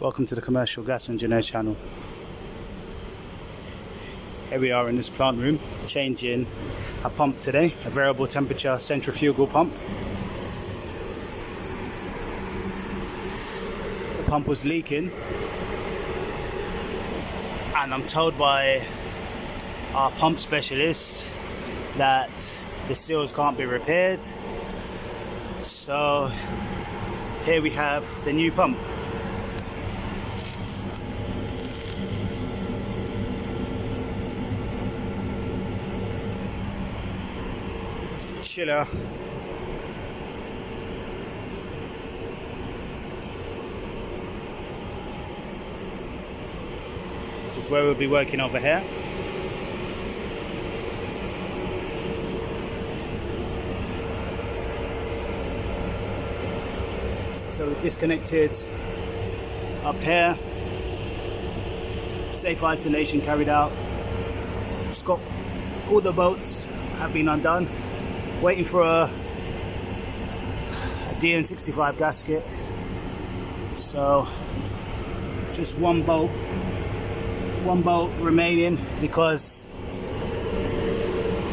Welcome to the Commercial Gas Engineer channel. Here we are in this plant room, changing a pump today, a variable temperature centrifugal pump. The pump was leaking, and I'm told by our pump specialist that the seals can't be repaired. So here we have the new pump. Chiller. This is where we'll be working over here. So we've disconnected up here. Safe isolation carried out. Just got all the bolts have been undone. Waiting for a DN65 gasket. So just one bolt remaining because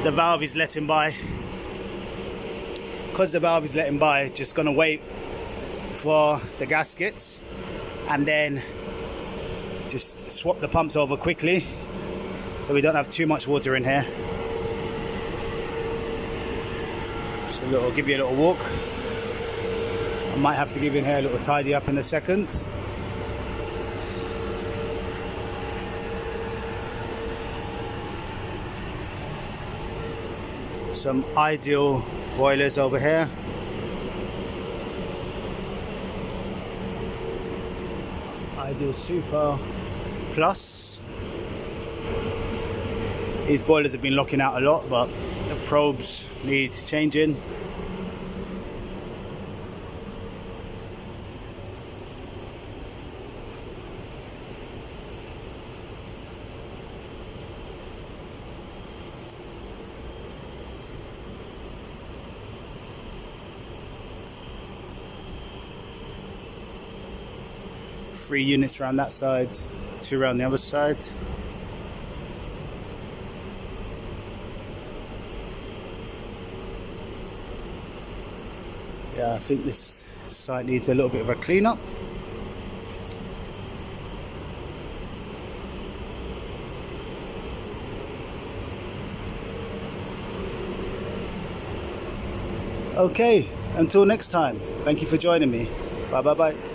the valve is letting by. Because the valve is letting by, it's just gonna wait for the gaskets and then just swap the pumps over quickly so we don't have too much water in here. Just give you a little walk. I might have to give in here a little tidy up in a second. Some ideal boilers over here. Ideal Super Plus. These boilers have been locking out a lot, but the probes need changing. Three units around that side, two around the other side. Yeah, I think this site needs a little bit of a clean up. Okay, until next time, thank you for joining me. Bye bye bye.